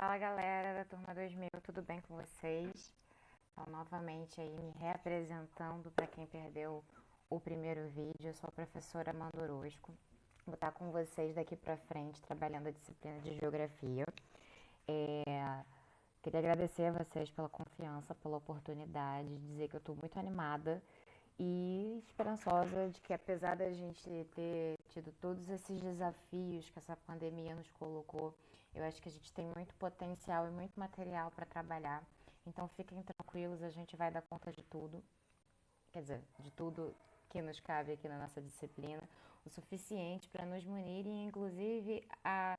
Fala galera da Turma 2000, tudo bem com vocês? Então, novamente aí me reapresentando para quem perdeu o primeiro vídeo, eu sou a professora Amanda Orozco. Vou estar com vocês daqui para frente trabalhando a disciplina de Geografia. Queria agradecer a vocês pela confiança, pela oportunidade, dizer que eu estou muito animada e esperançosa de que, apesar da gente ter tido todos esses desafios que essa pandemia nos colocou, eu acho que a gente tem muito potencial e muito material para trabalhar. Então fiquem tranquilos, a gente vai dar conta de tudo, quer dizer, de tudo que nos cabe aqui na nossa disciplina, o suficiente para nos munir e inclusive a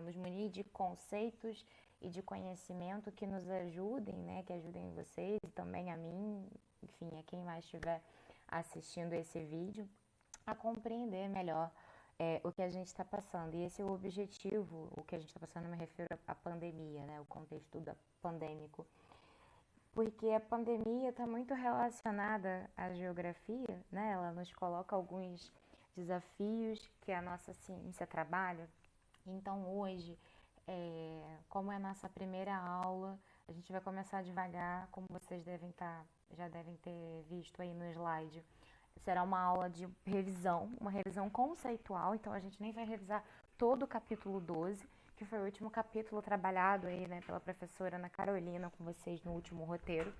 nos munir de conceitos e de conhecimento que nos ajudem, né, que ajudem vocês e também a mim, enfim, a quem mais estiver assistindo esse vídeo, a compreender melhor o que a gente está passando. E esse é o objetivo, o que a gente está passando, eu me refiro à pandemia, né, o contexto pandêmico. Porque a pandemia está muito relacionada à geografia, né? Ela nos coloca alguns desafios que a nossa ciência trabalha. Então hoje, como é a nossa primeira aula, a gente vai começar devagar, como vocês já devem ter visto aí no slide. Será uma aula de revisão, uma revisão conceitual, então a gente nem vai revisar todo o capítulo 12, que foi o último capítulo trabalhado aí, né, pela professora Ana Carolina com vocês no último roteiro.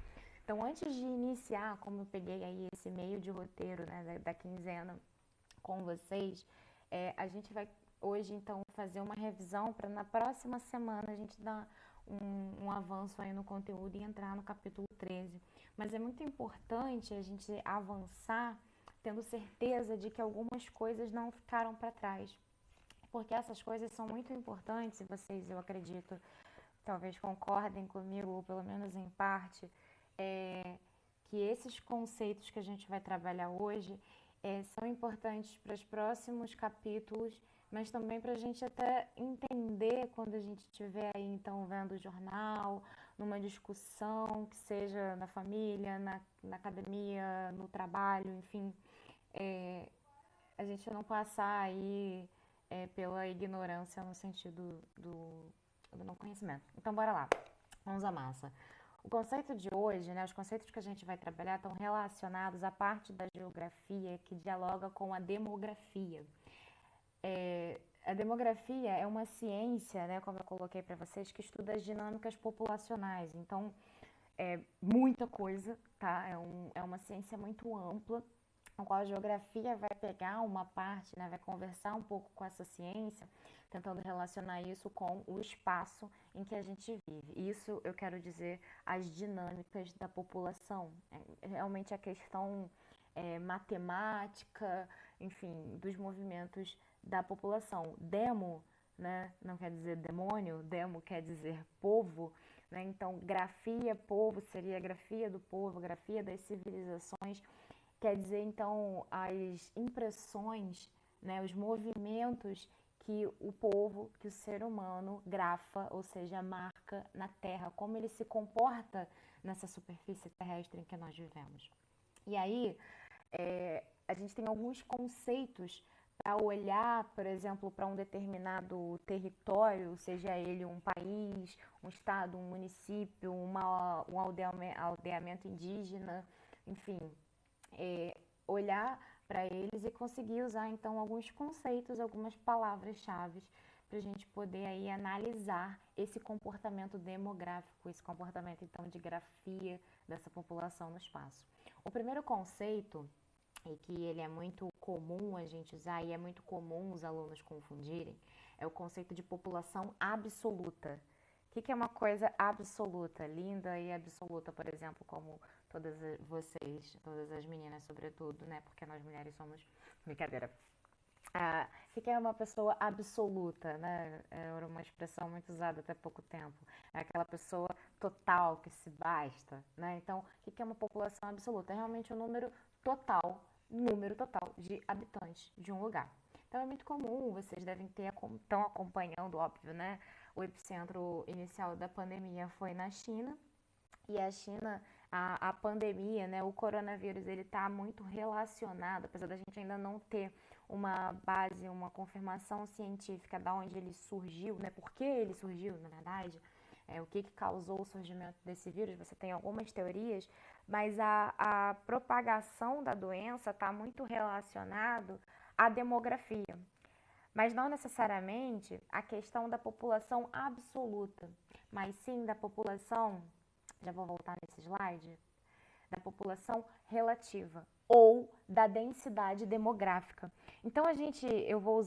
Então, antes de iniciar, como eu peguei aí esse meio de roteiro, né, da quinzena com vocês, a gente vai hoje, então, fazer uma revisão para na próxima semana a gente dar um avanço aí no conteúdo e entrar no capítulo 13. Mas é muito importante a gente avançar tendo certeza de que algumas coisas não ficaram para trás. Porque essas coisas são muito importantes e vocês, eu acredito, talvez concordem comigo, ou pelo menos em parte, que esses conceitos que a gente vai trabalhar hoje são importantes para os próximos capítulos, mas também para a gente até entender quando a gente estiver aí, então, vendo o jornal, numa discussão, que seja na família, na academia, no trabalho, enfim, é, a gente não passar aí pela ignorância no sentido do não conhecimento. Então, bora lá. Vamos à massa. O conceito de hoje, né, os conceitos que a gente vai trabalhar estão relacionados à parte da geografia que dialoga com a demografia. A demografia é uma ciência, né, como eu coloquei para vocês, que estuda as dinâmicas populacionais. Então, é muita coisa, tá? É uma ciência muito ampla, a qual a geografia vai pegar uma parte, né, vai conversar um pouco com essa ciência, tentando relacionar isso com o espaço em que a gente vive. Isso eu quero dizer as dinâmicas da população. Realmente a questão matemática, enfim, dos movimentos da população. Demo, né, não quer dizer demônio, demo quer dizer povo, né? Então, grafia, povo, seria a grafia do povo, a grafia das civilizações, quer dizer, então, as impressões, né, os movimentos que o povo, que o ser humano grafa, ou seja, marca na Terra, como ele se comporta nessa superfície terrestre em que nós vivemos. E aí, a gente tem alguns conceitos para olhar, por exemplo, para um determinado território, seja ele um país, um estado, um município, um aldeamento indígena, enfim, olhar para eles e conseguir usar então alguns conceitos, algumas palavras-chave para a gente poder aí analisar esse comportamento demográfico, esse comportamento então de grafia dessa população no espaço. O primeiro conceito, e que ele é muito comum a gente usar e é muito comum os alunos confundirem, é o conceito de população absoluta. O que é uma coisa absoluta, linda e absoluta, por exemplo, como todas vocês, todas as meninas, sobretudo, né? Porque nós mulheres somos. Brincadeira. O que é uma pessoa absoluta, né? Era uma expressão muito usada até pouco tempo. É aquela pessoa total, que se basta, né? Então, o que é uma população absoluta? É realmente o número total de habitantes de um lugar. Então, é muito comum, vocês devem estão acompanhando, óbvio, né? O epicentro inicial da pandemia foi na China, e a China, a pandemia, né, o coronavírus, ele está muito relacionado, apesar da gente ainda não ter uma base, uma confirmação científica de onde ele surgiu, né, por que ele surgiu, na verdade, o que causou o surgimento desse vírus, você tem algumas teorias, mas a propagação da doença está muito relacionado à demografia, mas não necessariamente a questão da população absoluta, mas sim da população, já vou voltar nesse slide, da população relativa ou da densidade demográfica. Então eu vou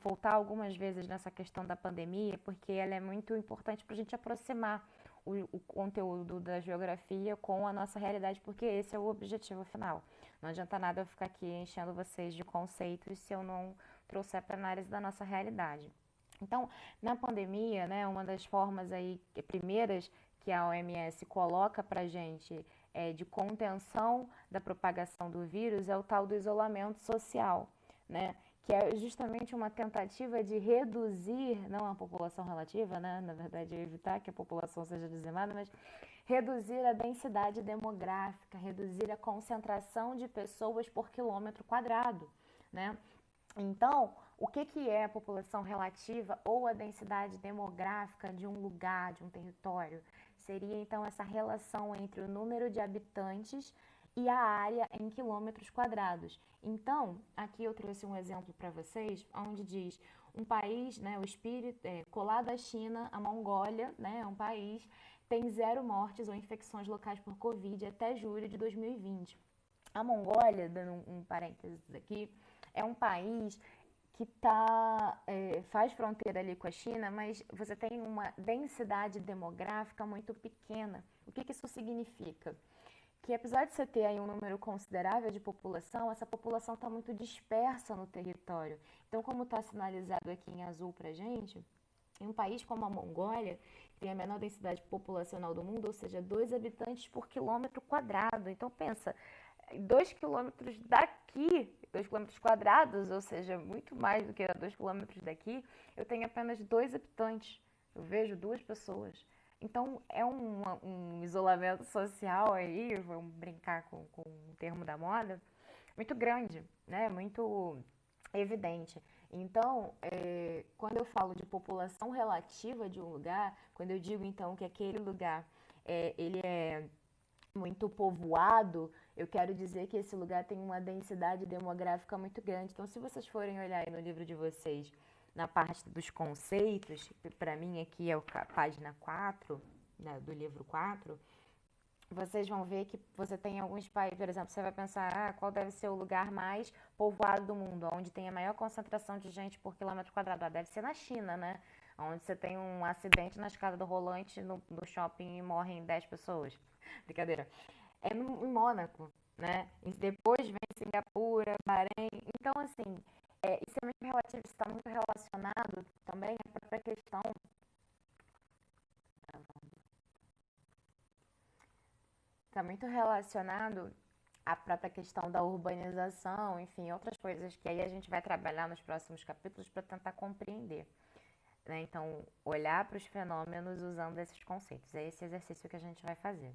voltar algumas vezes nessa questão da pandemia, porque ela é muito importante para a gente aproximar o conteúdo da geografia com a nossa realidade, porque esse é o objetivo final. Não adianta nada eu ficar aqui enchendo vocês de conceitos se eu não trouxer para a análise da nossa realidade. Então, na pandemia, né, uma das formas aí primeiras que a OMS coloca para gente de contenção da propagação do vírus é o tal do isolamento social, né? Que é justamente uma tentativa de reduzir, não a população relativa, né? Na verdade, evitar que a população seja dizimada, mas reduzir a densidade demográfica, reduzir a concentração de pessoas por quilômetro quadrado, né? Então, o que é a população relativa ou a densidade demográfica de um lugar, de um território? Seria, então, essa relação entre o número de habitantes e a área em quilômetros quadrados. Então, aqui eu trouxe um exemplo para vocês, onde diz um país, né, colado à China, a Mongólia, né, é um país, tem 0 mortes ou infecções locais por Covid até julho de 2020. A Mongólia, dando um parênteses aqui, é um país que faz fronteira ali com a China, mas você tem uma densidade demográfica muito pequena. O que isso significa? Que apesar de você ter aí um número considerável de população, essa população está muito dispersa no território. Então, como está sinalizado aqui em azul para a gente, em um país como a Mongólia, que tem a menor densidade populacional do mundo, ou seja, 2 habitantes por quilômetro quadrado. Então, pensa, 2 quilômetros daqui, 2 quilômetros quadrados, ou seja, muito mais do que 2 quilômetros daqui, eu tenho apenas 2 habitantes. Eu vejo 2 pessoas. Então, é um isolamento social aí, vamos brincar com o termo da moda, muito grande, né? Muito evidente. Então, quando eu falo de população relativa de um lugar, quando eu digo, então, que aquele lugar ele é muito povoado, eu quero dizer que esse lugar tem uma densidade demográfica muito grande. Então, se vocês forem olhar aí no livro de vocês, na parte dos conceitos, para mim aqui é a página 4, né, do livro 4, vocês vão ver que você tem alguns países, por exemplo, você vai pensar, qual deve ser o lugar mais povoado do mundo, onde tem a maior concentração de gente por quilômetro quadrado? Deve ser na China, né? Onde você tem um acidente na escada do rolante no shopping e morrem 10 pessoas. Brincadeira. É em Mônaco, né? E depois vem Singapura, Bahrein. Então, assim, isso é muito relativo, isso está muito relacionado também à própria questão. Está muito relacionado à própria questão da urbanização, enfim, outras coisas que aí a gente vai trabalhar nos próximos capítulos para tentar compreender. Né? Então, olhar para os fenômenos usando esses conceitos. É esse exercício que a gente vai fazer.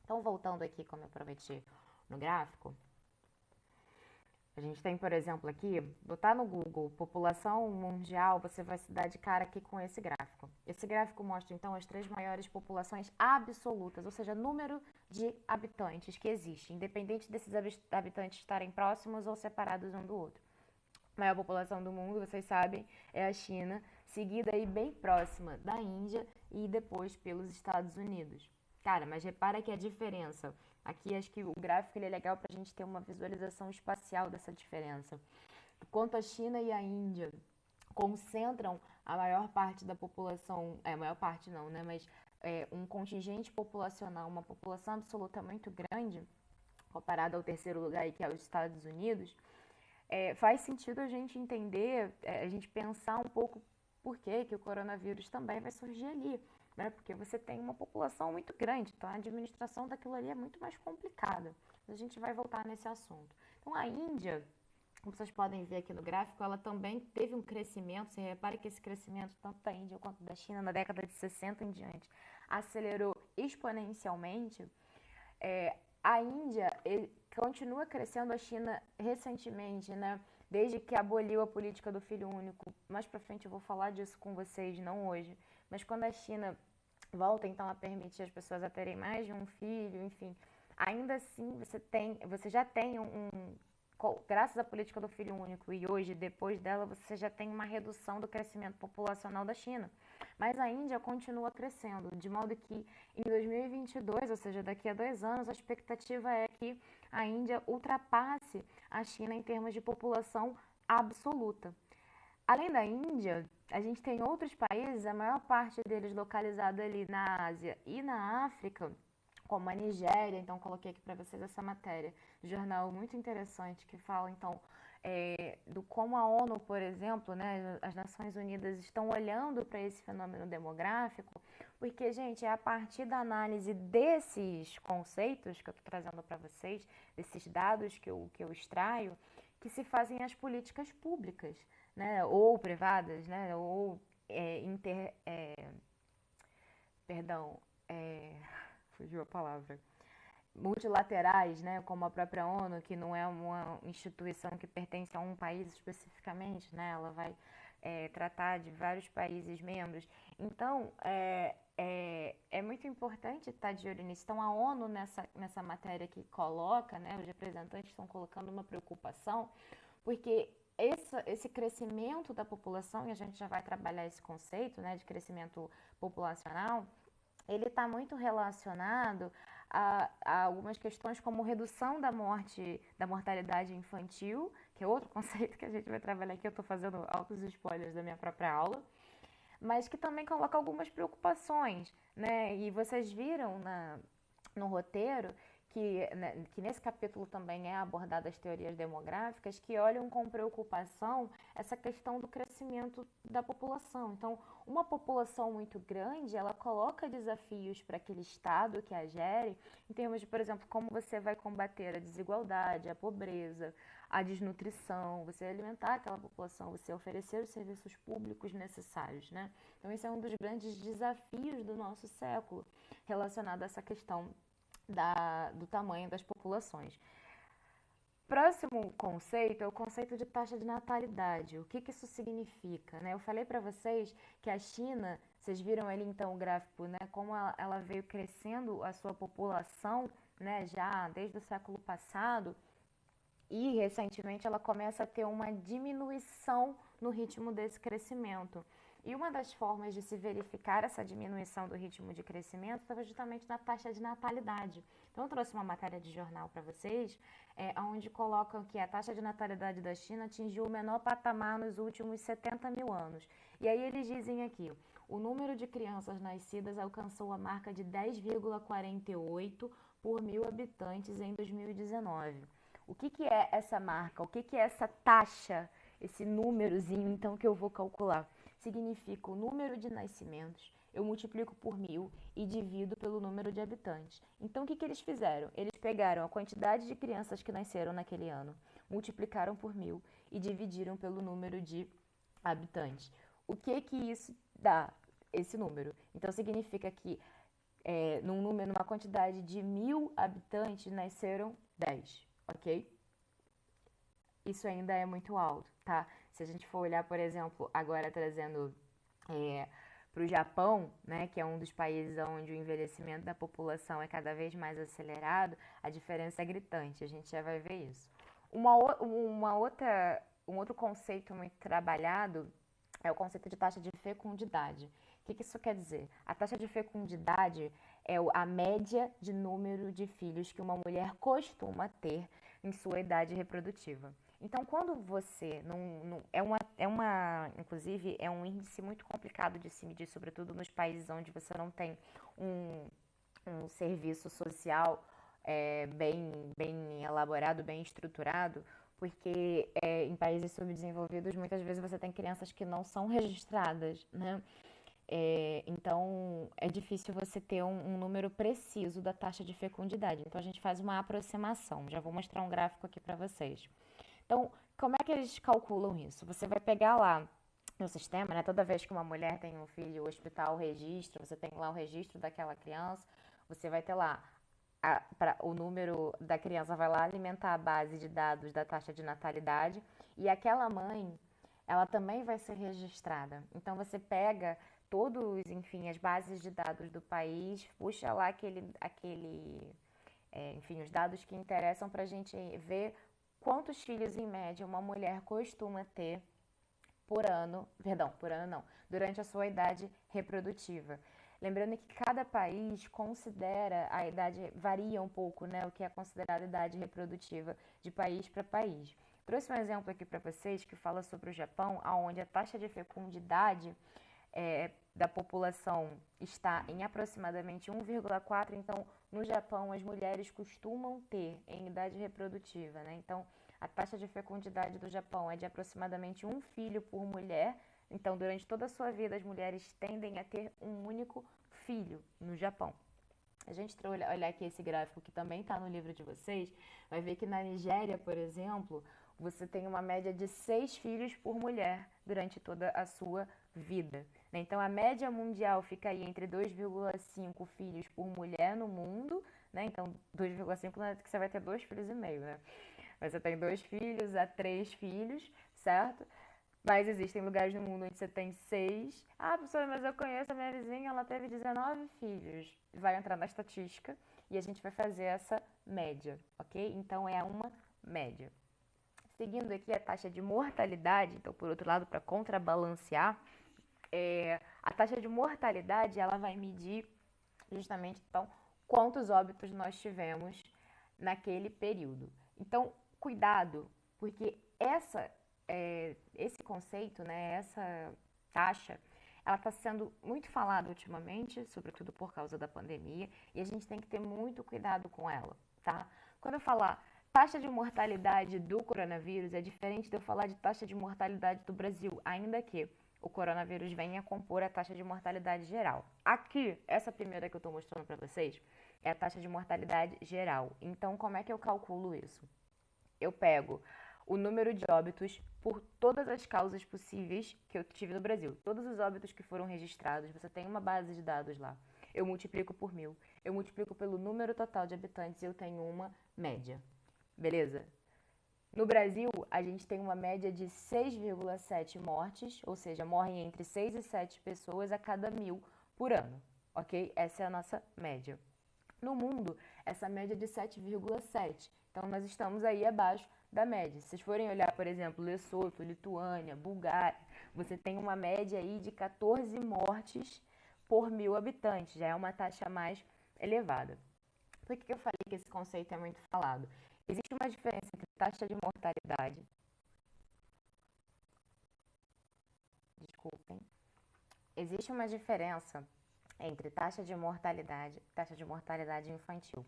Então, voltando aqui, como eu prometi no gráfico, a gente tem, por exemplo, aqui, botar no Google população mundial, você vai se dar de cara aqui com esse gráfico. Esse gráfico mostra, então, as 3 maiores populações absolutas, ou seja, número de habitantes que existe, independente desses habitantes estarem próximos ou separados um do outro. A maior população do mundo, vocês sabem, é a China, seguida aí bem próxima da Índia e depois pelos Estados Unidos. Cara, mas repara que a diferença, aqui acho que o gráfico ele é legal para a gente ter uma visualização espacial dessa diferença. Enquanto a China e a Índia concentram a maior parte da população, a maior parte não, né, mas um contingente populacional, uma população absoluta muito grande, comparado ao terceiro lugar, que é os Estados Unidos, faz sentido a gente entender, a gente pensar um pouco por que o coronavírus também vai surgir ali, né? Porque você tem uma população muito grande, então a administração daquilo ali é muito mais complicada. A gente vai voltar nesse assunto. Então a Índia, como vocês podem ver aqui no gráfico, ela também teve um crescimento, você repara que esse crescimento, tanto da Índia quanto da China, na década de 60 em diante, acelerou exponencialmente. A Índia continua crescendo, a China recentemente, né? Desde que aboliu a política do filho único. Mais pra frente eu vou falar disso com vocês, não hoje. Mas quando a China volta então a permitir as pessoas a terem mais de um filho, enfim. Ainda assim, você já tem graças à política do filho único e hoje, depois dela, você já tem uma redução do crescimento populacional da China. Mas a Índia continua crescendo, de modo que em 2022, ou seja, daqui a 2 anos, a expectativa é que a Índia ultrapasse a China em termos de população absoluta. Além da Índia, a gente tem outros países, a maior parte deles localizado ali na Ásia e na África, como a Nigéria. Então coloquei aqui para vocês essa matéria, jornal muito interessante que fala então do como a ONU, por exemplo, né, as Nações Unidas estão olhando para esse fenômeno demográfico, porque, gente, é a partir da análise desses conceitos que eu estou trazendo para vocês, desses dados que eu extraio, que se fazem as políticas públicas, né, ou privadas, né, ou perdão, é, fugiu a palavra, multilaterais, né, como a própria ONU, que não é uma instituição que pertence a um país especificamente, né, ela vai tratar de vários países membros. Então, é muito importante estar de olho nisso. Então, a ONU, nessa matéria que coloca, né, os representantes estão colocando uma preocupação, porque esse crescimento da população, e a gente já vai trabalhar esse conceito, né, de crescimento populacional, ele está muito relacionado a algumas questões como redução da mortalidade infantil, que é outro conceito que a gente vai trabalhar aqui. Eu estou fazendo altos spoilers da minha própria aula, mas que também coloca algumas preocupações, né? E vocês viram no roteiro que nesse capítulo também é abordada as teorias demográficas, que olham com preocupação essa questão do crescimento da população. Então, uma população muito grande, ela coloca desafios para aquele Estado que a gere, em termos de, por exemplo, como você vai combater a desigualdade, a pobreza, a desnutrição, você alimentar aquela população, você oferecer os serviços públicos necessários, né? Então, esse é um dos grandes desafios do nosso século, relacionado a essa questão do tamanho das populações. Próximo conceito é o conceito de taxa de natalidade. O que isso significa, né? Eu falei para vocês que a China, vocês viram ali então o gráfico, né? Como ela veio crescendo a sua população, né? Já desde o século passado, e recentemente ela começa a ter uma diminuição no ritmo desse crescimento. E uma das formas de se verificar essa diminuição do ritmo de crescimento estava justamente na taxa de natalidade. Então, eu trouxe uma matéria de jornal para vocês, onde colocam que a taxa de natalidade da China atingiu o menor patamar nos últimos 70 mil anos. E aí eles dizem aqui, o número de crianças nascidas alcançou a marca de 10,48 por mil habitantes em 2019. O que é essa marca? O que é essa taxa, esse númerozinho, então, que eu vou calcular? Significa o número de nascimentos, eu multiplico por 1.000 e divido pelo número de habitantes. Então, o que eles fizeram? Eles pegaram a quantidade de crianças que nasceram naquele ano, multiplicaram por 1.000 e dividiram pelo número de habitantes. O que isso dá, esse número? Então, significa que numa quantidade de 1.000 habitantes, nasceram 10, ok? Isso ainda é muito alto, tá? Se a gente for olhar, por exemplo, agora trazendo para o Japão, né, que é um dos países onde o envelhecimento da população é cada vez mais acelerado, a diferença é gritante, a gente já vai ver isso. Um outro conceito muito trabalhado é o conceito de taxa de fecundidade. O que isso quer dizer? A taxa de fecundidade é a média de número de filhos que uma mulher costuma ter em sua idade reprodutiva. Então, quando você não inclusive, é um índice muito complicado de se medir, sobretudo nos países onde você não tem um serviço social bem elaborado, bem estruturado, porque em países subdesenvolvidos, muitas vezes você tem crianças que não são registradas, né? Então, é difícil você ter um número preciso da taxa de fecundidade. Então, a gente faz uma aproximação. Já vou mostrar um gráfico aqui para vocês. Então, como é que eles calculam isso? Você vai pegar lá no sistema, né? Toda vez que uma mulher tem um filho, o hospital registra, você tem lá o registro daquela criança, você vai ter lá o número da criança, vai lá alimentar a base de dados da taxa de natalidade e aquela mãe, ela também vai ser registrada. Então, você pega todos, enfim, as bases de dados do país, puxa lá enfim, os dados que interessam para a gente ver quantos filhos em média uma mulher costuma ter por ano, perdão, por ano não, durante a sua idade reprodutiva. Lembrando que cada país considera a idade, varia um pouco, né, o que é considerado idade reprodutiva de país para país. Trouxe um exemplo aqui para vocês que fala sobre o Japão, onde a taxa de fecundidade da população está em aproximadamente 1,4, então no Japão as mulheres costumam ter em idade reprodutiva, né? Então a taxa de fecundidade do Japão é de aproximadamente um filho por mulher. Então, durante toda a sua vida, as mulheres tendem a ter um único filho no Japão. A gente olhar aqui esse gráfico que também está no livro de vocês, vai ver que na Nigéria, por exemplo, você tem uma média de 6 filhos por mulher durante toda a sua vida. Então, a média mundial fica aí entre 2,5 filhos por mulher no mundo, né? Então, 2,5 não é que você vai ter 2,5 filhos, né? Você tem 2 filhos a 3 filhos, certo? Mas existem lugares no mundo onde você tem 6. Ah, professora, mas eu conheço a minha vizinha, ela teve 19 filhos. Vai entrar na estatística e a gente vai fazer essa média, ok? Então, é uma média. Seguindo aqui a taxa de mortalidade, então, por outro lado, para contrabalancear, a taxa de mortalidade, ela vai medir justamente, então, quantos óbitos nós tivemos naquele período. Então, cuidado, porque esse conceito, né, essa taxa, ela está sendo muito falada ultimamente, sobretudo por causa da pandemia, e a gente tem que ter muito cuidado com ela, tá? Quando eu falar taxa de mortalidade do coronavírus, é diferente de eu falar de taxa de mortalidade do Brasil, ainda que o coronavírus venha a compor a taxa de mortalidade geral. Aqui, essa primeira que eu estou mostrando para vocês, é a taxa de mortalidade geral. Então, como é que eu calculo isso? Eu pego o número de óbitos por todas as causas possíveis que eu tive no Brasil. Todos os óbitos que foram registrados, você tem uma base de dados lá. Eu multiplico por 1.000. Eu multiplico pelo número total de habitantes e eu tenho uma média. Beleza? No Brasil, a gente tem uma média de 6,7 mortes, ou seja, morrem entre 6 e 7 pessoas a cada 1.000 por ano, ok? Essa é a nossa média. No mundo, essa média é de 7,7. Então, nós estamos aí abaixo da média. Se vocês forem olhar, por exemplo, Lesoto, Lituânia, Bulgária, você tem uma média aí de 14 mortes por 1.000 habitantes. Já é uma taxa mais elevada. Por que eu falei que esse conceito é muito falado? Existe uma diferença entre taxa de mortalidade, desculpem, existe uma diferença entre taxa de mortalidade e taxa de mortalidade infantil.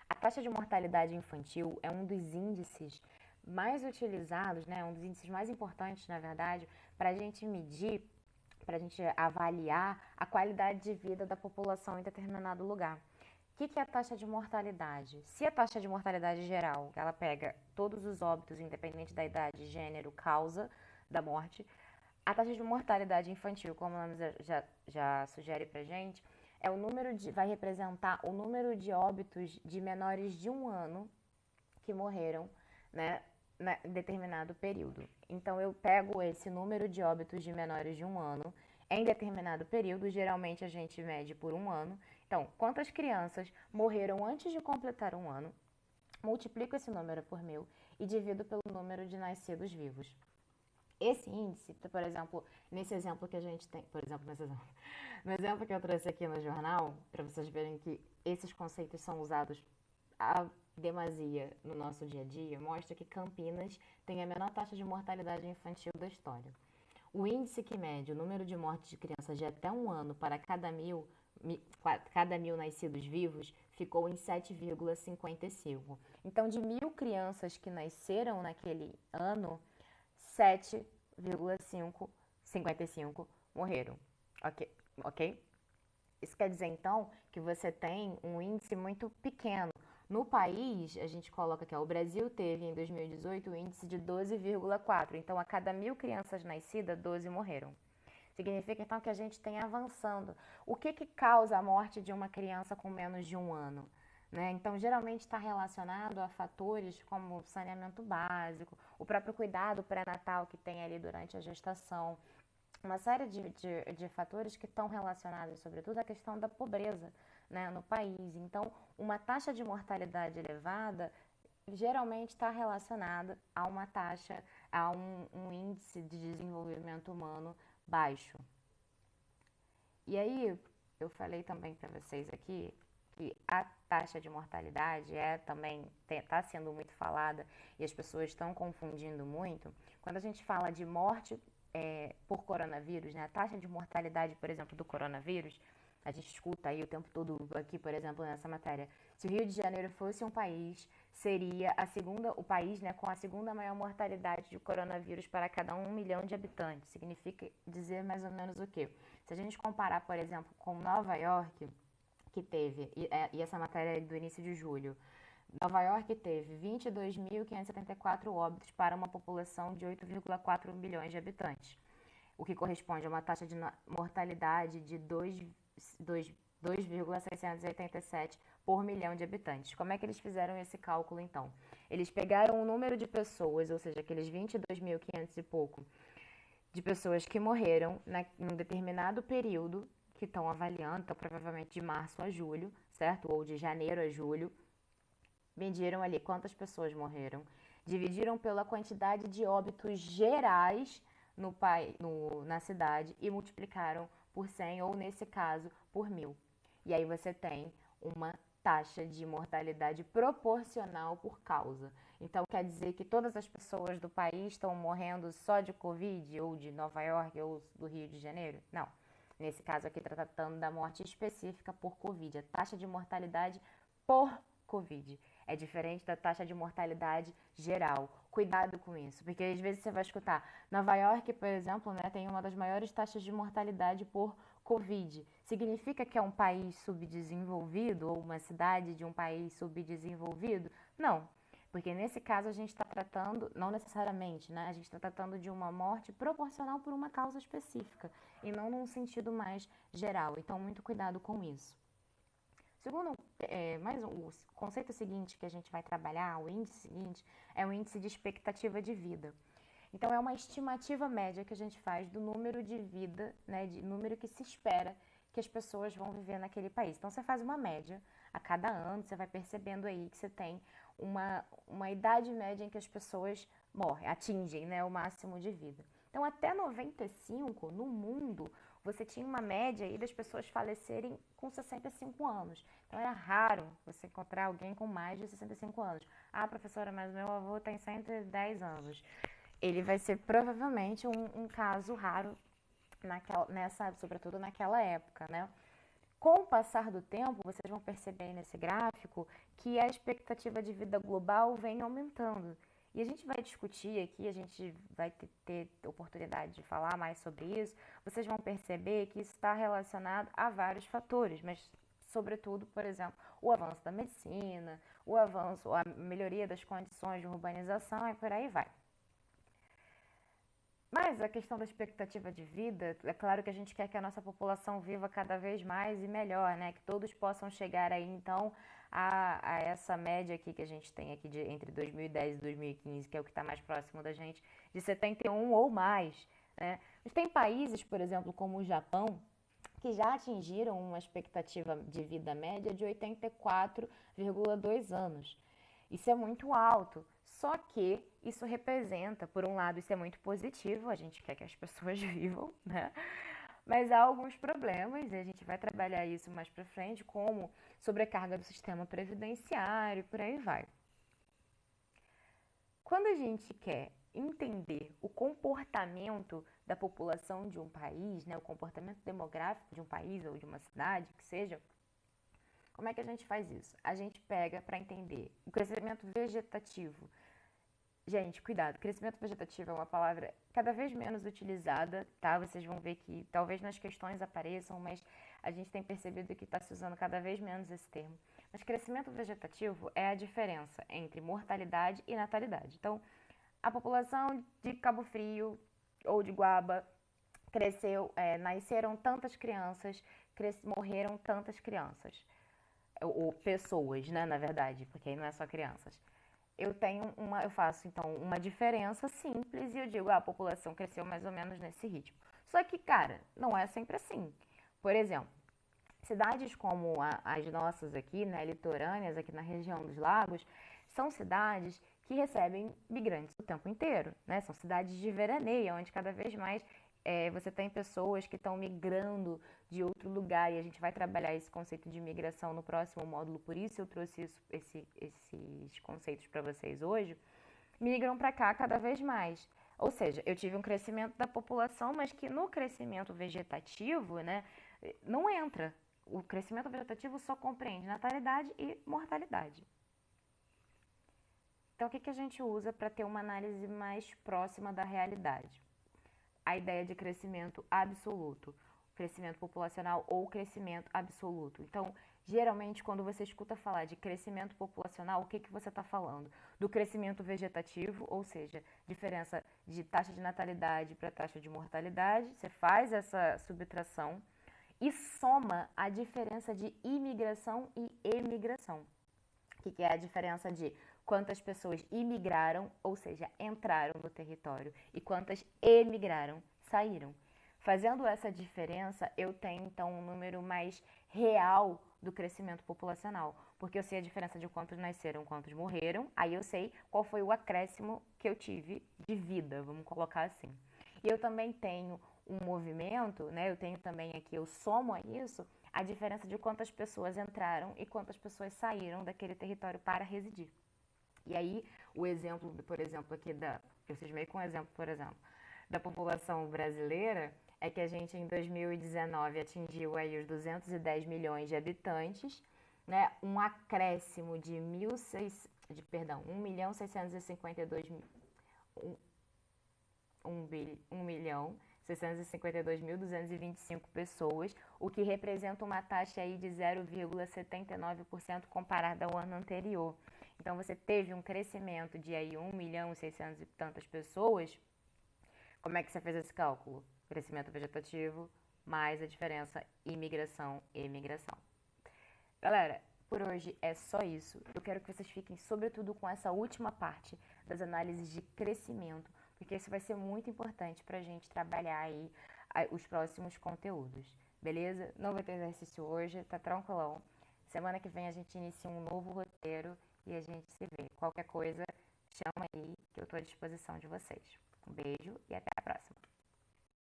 A taxa de mortalidade infantil é um dos índices mais utilizados, né, um dos índices mais importantes, na verdade, para a gente medir, para a gente avaliar a qualidade de vida da população em determinado lugar. O que é a taxa de mortalidade? Se a taxa de mortalidade geral, ela pega todos os óbitos, independente da idade, gênero, causa da morte, a taxa de mortalidade infantil, como o nome já sugere pra gente, vai representar o número de óbitos de menores de 1 ano que morreram, né, em determinado período. Então, eu pego esse número de óbitos de menores de 1 ano em determinado período, geralmente a gente mede por 1 ano. Então, quantas crianças morreram antes de completar 1 ano, multiplico esse número por 1.000 e divido pelo número de nascidos vivos. Esse índice, por exemplo, nesse exemplo que a gente tem, no exemplo que eu trouxe aqui no jornal, para vocês verem que esses conceitos são usados a demasia no nosso dia a dia, mostra que Campinas tem a menor taxa de mortalidade infantil da história. O índice que mede o número de mortes de crianças de até 1 ano para cada mil nascidos vivos ficou em 7,55. Então, de 1.000 crianças que nasceram naquele ano, 7,55 morreram. Ok? Isso quer dizer, então, que você tem um índice muito pequeno. No país, a gente coloca aqui, o Brasil teve em 2018 um índice de 12,4. Então, a cada 1.000 crianças nascidas, 12 morreram. Significa, então, que a gente tem avançando. O que causa a morte de uma criança com menos de 1 ano? Né? Então, geralmente está relacionado a fatores como saneamento básico, o próprio cuidado pré-natal que tem ali durante a gestação. uma série de fatores que estão relacionados, sobretudo, à questão da pobreza, né, no país. Então, uma taxa de mortalidade elevada geralmente está relacionada a uma taxa, a um índice de desenvolvimento humano baixo. E aí, eu falei também para vocês aqui que a taxa de mortalidade também está sendo muito falada e as pessoas estão confundindo muito. Quando a gente fala de morte por coronavírus, né, a taxa de mortalidade, por exemplo, do coronavírus, a gente escuta aí o tempo todo aqui, por exemplo, nessa matéria. Se o Rio de Janeiro fosse um país, seria o país, né, com a segunda maior mortalidade de coronavírus para cada 1 milhão de habitantes. Significa dizer mais ou menos o quê? Se a gente comparar, por exemplo, com Nova York, que teve, e essa matéria é do início de julho, Nova York teve 22.574 óbitos para uma população de 8,4 milhões de habitantes, o que corresponde a uma taxa de mortalidade de 2,687 por milhão de habitantes. Como é que eles fizeram esse cálculo, então? Eles pegaram o número de pessoas, ou seja, aqueles 22.500 e pouco, de pessoas que morreram num determinado período que estão avaliando, então provavelmente de março a julho, certo? Ou de janeiro a julho. Mediram ali quantas pessoas morreram, dividiram pela quantidade de óbitos gerais na cidade e multiplicaram por 100, ou nesse caso, por 1.000. E aí você tem uma taxa de mortalidade proporcional por causa. Então quer dizer que todas as pessoas do país estão morrendo só de Covid, ou de Nova York, ou do Rio de Janeiro? Não. Nesse caso aqui, tratando da morte específica por Covid, a taxa de mortalidade por Covid. É diferente da taxa de mortalidade geral. Cuidado com isso, porque às vezes você vai escutar Nova York, por exemplo, né, tem uma das maiores taxas de mortalidade por Covid. Significa que é um país subdesenvolvido ou uma cidade de um país subdesenvolvido? Não, porque nesse caso a gente está tratando, não necessariamente, né, a gente está tratando de uma morte proporcional por uma causa específica e não num sentido mais geral. Então, muito cuidado com isso. Segundo, o conceito seguinte que a gente vai trabalhar, o índice seguinte, é o índice de expectativa de vida. Então, é uma estimativa média que a gente faz do número de vida, né, de número que se espera que as pessoas vão viver naquele país. Então, você faz uma média a cada ano, você vai percebendo aí que você tem uma idade média em que as pessoas morrem, atingem, né, o máximo de vida. Então, até 95, no mundo, você tinha uma média aí das pessoas falecerem com 65 anos. Então, era raro você encontrar alguém com mais de 65 anos. Ah, professora, mas meu avô tem 110 anos. Ele vai ser provavelmente um caso raro, sobretudo naquela época, né? Com o passar do tempo, vocês vão perceber nesse gráfico que a expectativa de vida global vem aumentando. E a gente vai discutir aqui, a gente vai ter oportunidade de falar mais sobre isso. Vocês vão perceber que isso está relacionado a vários fatores, mas sobretudo, por exemplo, o avanço da medicina, a melhoria das condições de urbanização e por aí vai. Mas a questão da expectativa de vida, é claro que a gente quer que a nossa população viva cada vez mais e melhor, né? Que todos possam chegar aí, então, a essa média aqui que a gente tem aqui entre 2010 e 2015, que é o que está mais próximo da gente, de 71 ou mais, né? Mas tem países, por exemplo, como o Japão, que já atingiram uma expectativa de vida média de 84,2 anos. Isso é muito alto. Só que isso representa, por um lado, isso é muito positivo, a gente quer que as pessoas vivam, né? Mas há alguns problemas, e a gente vai trabalhar isso mais pra frente, como sobrecarga do sistema previdenciário, por aí vai. Quando a gente quer entender o comportamento da população de um país, né, o comportamento demográfico de um país ou de uma cidade, que seja, como é que a gente faz isso? A gente pega para entender o crescimento vegetativo. Gente, cuidado, crescimento vegetativo é uma palavra cada vez menos utilizada, tá? Vocês vão ver que talvez nas questões apareçam, mas a gente tem percebido que está se usando cada vez menos esse termo. Mas crescimento vegetativo é a diferença entre mortalidade e natalidade. Então, a população de Cabo Frio ou de Guaba nasceram tantas crianças, morreram tantas crianças. Ou pessoas, né, na verdade, porque aí não é só crianças. Eu faço então uma diferença simples e eu digo, a população cresceu mais ou menos nesse ritmo. Só que, cara, não é sempre assim. Por exemplo, cidades como as nossas aqui, né, litorâneas, aqui na região dos lagos, são cidades que recebem migrantes o tempo inteiro, né? São cidades de veraneio, onde cada vez mais você tem pessoas que estão migrando de outro lugar e a gente vai trabalhar esse conceito de migração no próximo módulo, por isso eu trouxe esses conceitos para vocês hoje, migram para cá cada vez mais. Ou seja, eu tive um crescimento da população, mas que no crescimento vegetativo, né, não entra. O crescimento vegetativo só compreende natalidade e mortalidade. Então, o que a gente usa para ter uma análise mais próxima da realidade? A ideia de crescimento absoluto, crescimento populacional ou crescimento absoluto. Então, geralmente, quando você escuta falar de crescimento populacional, o que você está falando? Do crescimento vegetativo, ou seja, diferença de taxa de natalidade para taxa de mortalidade, você faz essa subtração e soma a diferença de imigração e emigração. O que é a diferença de quantas pessoas imigraram, ou seja, entraram no território, e quantas emigraram, saíram. Fazendo essa diferença, eu tenho então um número mais real do crescimento populacional, porque eu sei a diferença de quantos nasceram, quantos morreram, aí eu sei qual foi o acréscimo que eu tive de vida, vamos colocar assim. E eu também tenho um movimento, né? Eu tenho também aqui, eu somo a isso a diferença de quantas pessoas entraram e quantas pessoas saíram daquele território para residir. E aí, o exemplo, por exemplo, aqui eu cismei com um exemplo, por exemplo, da população brasileira, é que a gente em 2019 atingiu aí os 210 milhões de habitantes, né? Um acréscimo de 1.652 1.652.225 pessoas, o que representa uma taxa aí de 0,79% comparada ao ano anterior. Então você teve um crescimento de aí 1.600.000 e tantas pessoas. Como é que você fez esse cálculo? Crescimento vegetativo mais a diferença imigração e emigração. Galera, por hoje é só isso. Eu quero que vocês fiquem sobretudo com essa última parte das análises de crescimento, porque isso vai ser muito importante para a gente trabalhar aí os próximos conteúdos, beleza? Não vai ter exercício hoje, tá tranquilão. Semana que vem a gente inicia um novo roteiro e a gente se vê. Qualquer coisa, chama aí que eu tô à disposição de vocês. Um beijo e até a próxima.